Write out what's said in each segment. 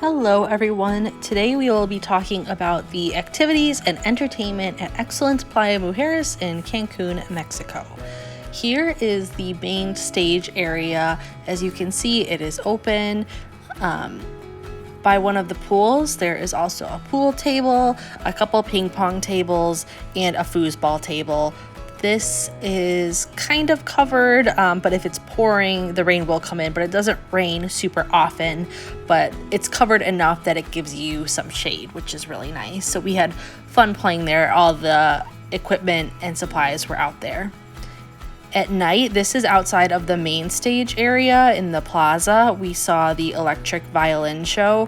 Hello everyone, today we will be talking about the activities and entertainment at Excellence Playa Mujeres in Cancun, Mexico. Here is the main stage area. As you can see, it is open. By one of the pools, there is also a pool table, a couple ping pong tables, and a foosball table. This is kind of covered, but if it's pouring, the rain will come in, but it doesn't rain super often, but it's covered enough that it gives you some shade, which is really nice. So we had fun playing there. All the equipment and supplies were out there. At night, this is outside of the main stage area in the plaza. We saw the electric violin show.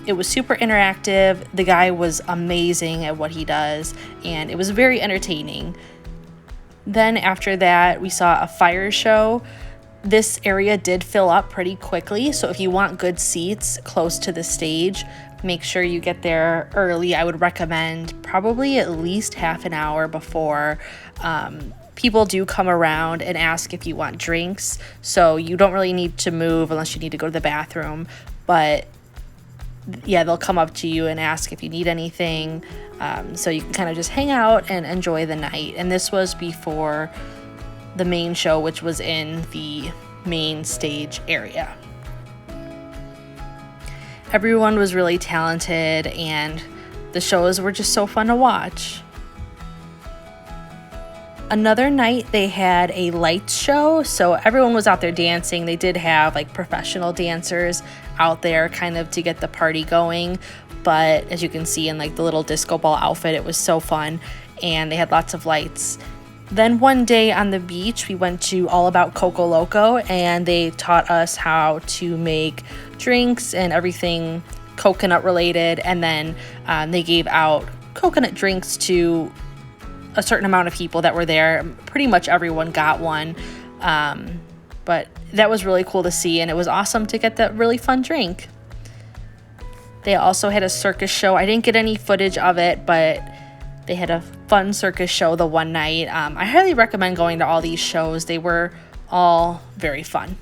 It was super interactive. The guy was amazing at what he does, and it was very entertaining. Then after that, we saw a fire show. This area did fill up pretty quickly, so if you want good seats close to the stage, make sure you get there early. I would recommend probably at least half an hour before. People do come around and ask if you want drinks, so you don't really need to move unless you need to go to the bathroom. But yeah, they'll come up to you and ask if you need anything. So you can kind of just hang out and enjoy the night. And this was before the main show, which was in the main stage area. Everyone was really talented, and the shows were just so fun to watch. Another night they had a lights show, so everyone was out there dancing. They did have like professional dancers out there kind of to get the party going, but as you can see in like the little disco ball outfit, it was so fun, and they had lots of lights. Then one day on the beach, we went to All About Coco Loco, and they taught us how to make drinks and everything coconut related, and then they gave out coconut drinks to a certain amount of people that were there. Pretty much everyone got one, but that was really cool to see, and it was awesome to get that really fun drink. They also had a circus show. I didn't get any footage of it, but they had a fun circus show the one night. I highly recommend going to all these shows. They were all very fun.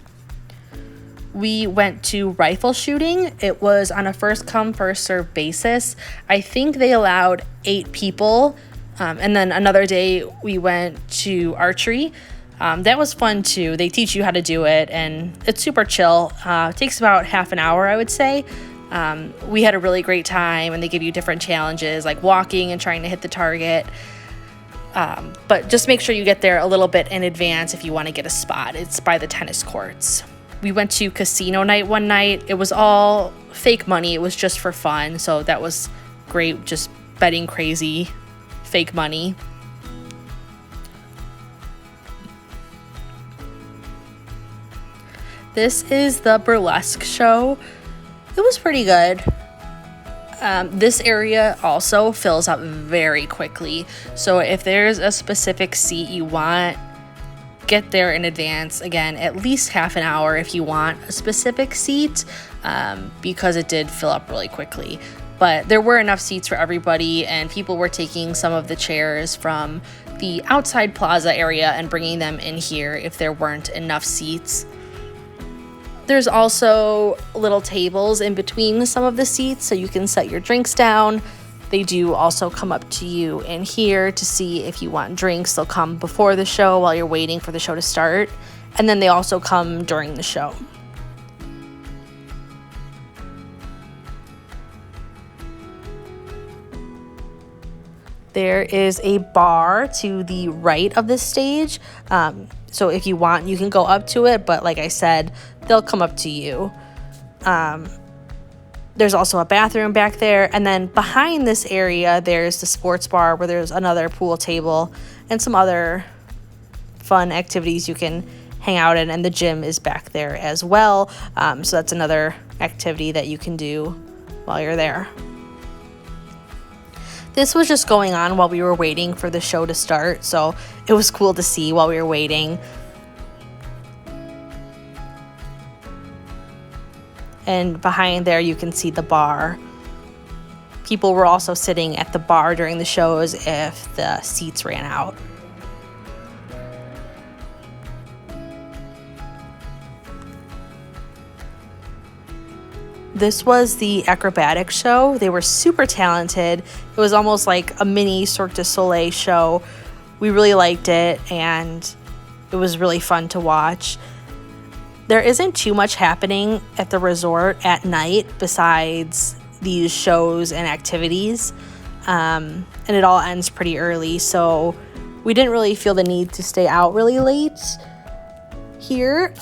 We went to rifle shooting. It was on a first come, first serve basis. I think they allowed 8 people. And then another day we went to archery. That was fun too. They teach you how to do it, and it's super chill. It takes about half an hour, I would say. We had a really great time, and they give you different challenges like walking and trying to hit the target. But just make sure you get there a little bit in advance if you want to get a spot. It's by the tennis courts. We went to casino night one night. It was all fake money. It was just for fun, so that was great. Just betting crazy fake money. This is the burlesque show. It was pretty good. This area also fills up very quickly, so if there's a specific seat you want, get there in advance. Again, at least half an hour if you want a specific seat, because it did fill up really quickly. But there were enough seats for everybody, and people were taking some of the chairs from the outside plaza area and bringing them in here if there weren't enough seats. There's also little tables in between some of the seats, so you can set your drinks down. They do also come up to you in here to see if you want drinks. They'll come before the show while you're waiting for the show to start, and then they also come during the show. There is a bar to the right of the stage, so if you want, you can go up to it, but like I said, they'll come up to you. There's also a bathroom back there, and then behind this area, there's the sports bar where there's another pool table and some other fun activities you can hang out in, and the gym is back there as well, so that's another activity that you can do while you're there. This was just going on while we were waiting for the show to start, so it was cool to see while we were waiting. And behind there, you can see the bar. People were also sitting at the bar during the shows if the seats ran out. This was the acrobatic show. They were super talented. It was almost like a mini Cirque du Soleil show. We really liked it, and it was really fun to watch. There isn't too much happening at the resort at night besides these shows and activities, and it all ends pretty early, so we didn't really feel the need to stay out really late here.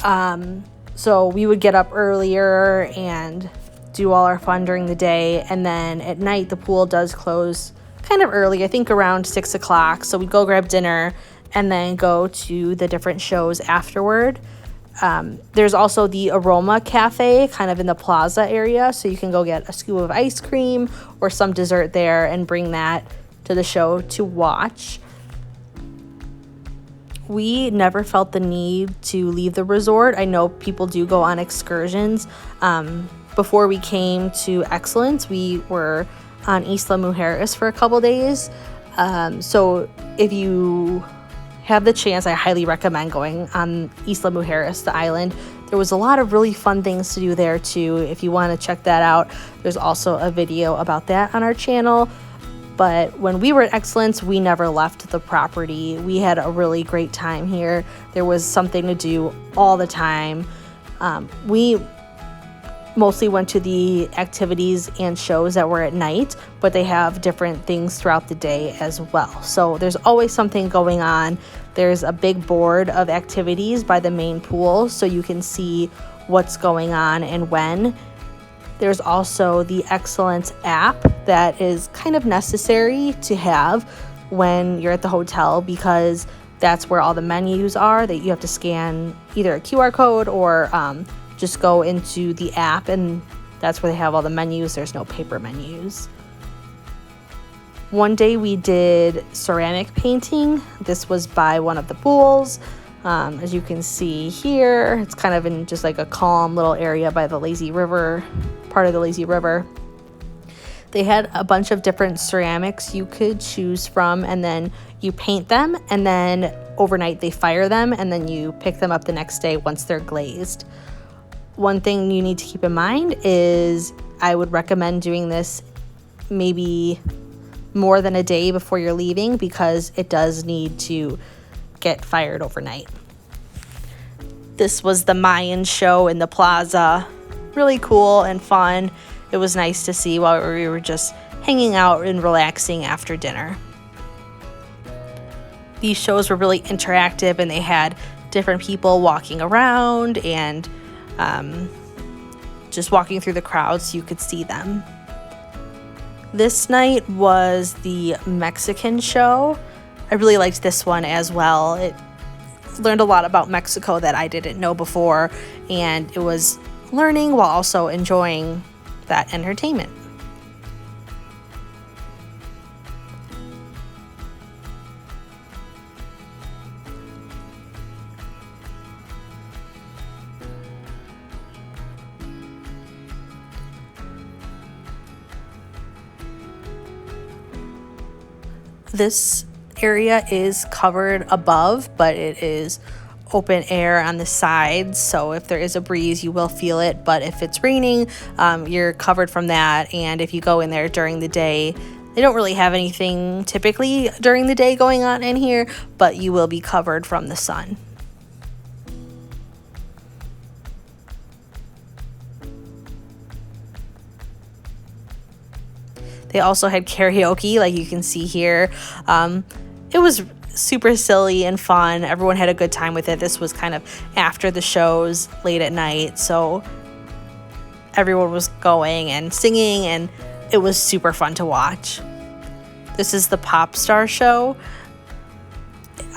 So we would get up earlier and do all our fun during the day, and then at night the pool does close kind of early, I think around 6 o'clock. So we'd go grab dinner and then go to the different shows afterward. There's also the Aroma Cafe kind of in the plaza area, so you can go get a scoop of ice cream or some dessert there and bring that to the show to watch. We never felt the need to leave the resort. I know people do go on excursions. Before we came to Excellence, we were on Isla Mujeres for a couple days. So if you have the chance, I highly recommend going on Isla Mujeres, the island. There was a lot of really fun things to do there too. If you want to check that out, there's also a video about that on our channel. But when we were at Excellence, we never left the property. We had a really great time here. There was something to do all the time. We mostly went to the activities and shows that were at night, but they have different things throughout the day as well. So there's always something going on. There's a big board of activities by the main pool, so you can see what's going on and when. There's also the Excellence app that is kind of necessary to have when you're at the hotel, because that's where all the menus are, that you have to scan either a QR code or just go into the app, and that's where they have all the menus. There's no paper menus. One day we did ceramic painting. This was by one of the pools. As you can see here, it's kind of in just like a calm little area by the lazy river, part of the lazy river. They had a bunch of different ceramics you could choose from, and then you paint them, and then overnight they fire them, and then you pick them up the next day once they're glazed. One thing you need to keep in mind is I would recommend doing this maybe more than a day before you're leaving, because it does need to get fired overnight. This was the Mayan show in the plaza. Really cool and fun. It was nice to see while we were just hanging out and relaxing after dinner. These shows were really interactive, and they had different people walking around and just walking through the crowd so you could see them. This night was the Mexican show. I really liked this one as well. It learned a lot about Mexico that I didn't know before, and it was learning while also enjoying that entertainment. This area is covered above, but it is open air on the sides, so if there is a breeze you will feel it, but if it's raining, you're covered from that. And if you go in there during the day, they don't really have anything typically during the day going on in here, but you will be covered from the sun. They also had karaoke, like you can see here. It was super silly and fun. Everyone had a good time with it. This was kind of after the shows, late at night, so everyone was going and singing, and it was super fun to watch. This is the Pop Star show.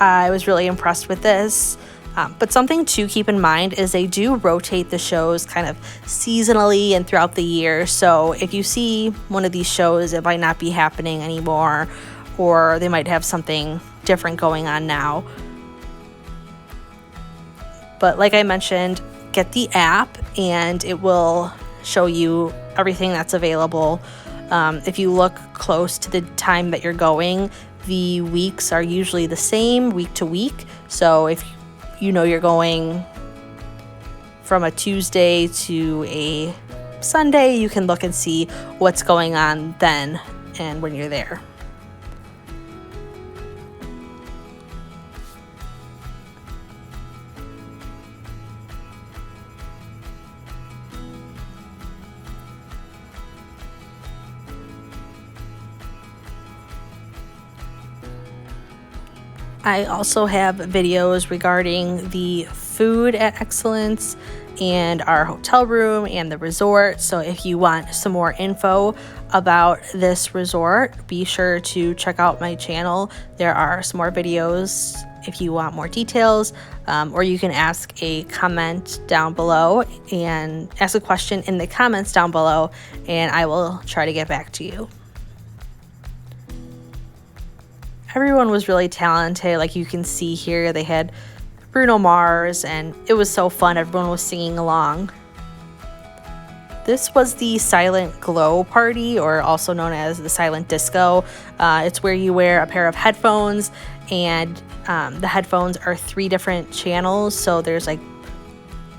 I was really impressed with this. But something to keep in mind is they do rotate the shows kind of seasonally and throughout the year. So if you see one of these shows, it might not be happening anymore, or they might have something different going on now. But like I mentioned, get the app and it will show you everything that's available. If you look close to the time that you're going, the weeks are usually the same week to week. So if you know you're going from a Tuesday to a Sunday, you can look and see what's going on then and when you're there. I also have videos regarding the food at Excellence and our hotel room and the resort. So if you want some more info about this resort, be sure to check out my channel. There are some more videos if you want more details, or you can ask a comment down below and ask a question in the comments down below, and I will try to get back to you. Everyone was really talented. Like you can see here, they had Bruno Mars, and it was so fun. Everyone was singing along. This was the Silent Glow Party, or also known as the Silent Disco. It's where you wear a pair of headphones, and the headphones are 3 different channels. So there's like,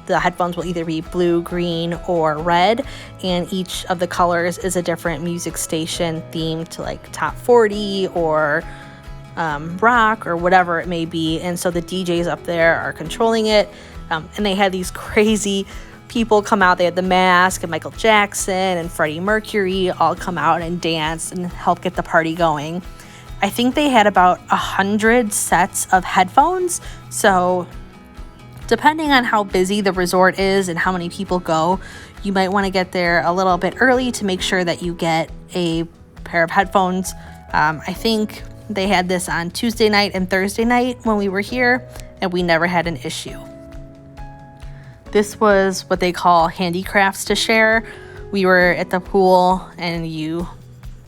the headphones will either be blue, green, or red, and each of the colors is a different music station themed to like top 40 or rock or whatever it may be. And so the DJs up there are controlling it, and they had these crazy people come out. They had The Mask and Michael Jackson and Freddie Mercury all come out and dance and help get the party going. I think they had about 100 sets of headphones, so depending on how busy the resort is and how many people go, you might want to get there a little bit early to make sure that you get a pair of headphones. I think they had this on Tuesday night and Thursday night when we were here, and we never had an issue. This was what they call handicrafts to share. We were at the pool, and you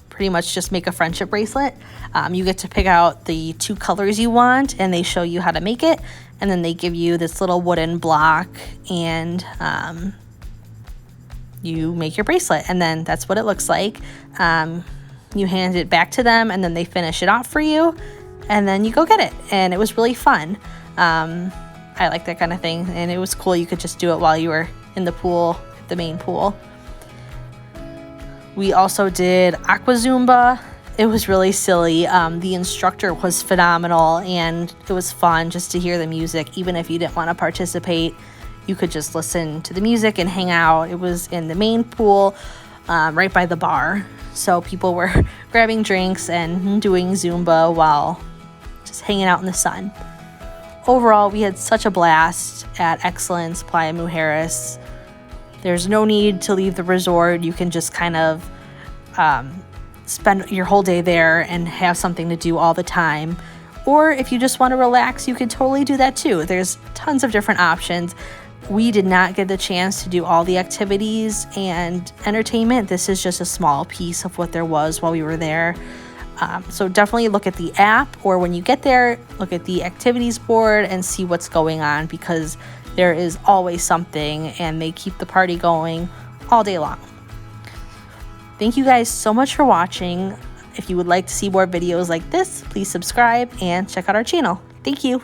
pretty much just make a friendship bracelet. You get to pick out the 2 colors you want, and they show you how to make it, and then they give you this little wooden block, and you make your bracelet, and then that's what it looks like. You hand it back to them, and then they finish it off for you, and then you go get it. And it was really fun. I like that kind of thing, and it was cool. You could just do it while you were in the pool, the main pool. We also did Aqua Zumba. It was really silly. The instructor was phenomenal, and it was fun just to hear the music. Even if you didn't want to participate, you could just listen to the music and hang out. It was in the main pool, right by the bar. So people were grabbing drinks and doing Zumba while just hanging out in the sun. Overall, we had such a blast at Excellence Playa Mujeres. There's no need to leave the resort. You can just kind of spend your whole day there and have something to do all the time. Or if you just want to relax, you can totally do that too. There's tons of different options. We did not get the chance to do all the activities and entertainment. This is just a small piece of what there was while we were there. So definitely look at the app, or when you get there, look at the activities board and see what's going on, because there is always something, and they keep the party going all day long. Thank you guys so much for watching. If you would like to see more videos like this, please subscribe and check out our channel. Thank you.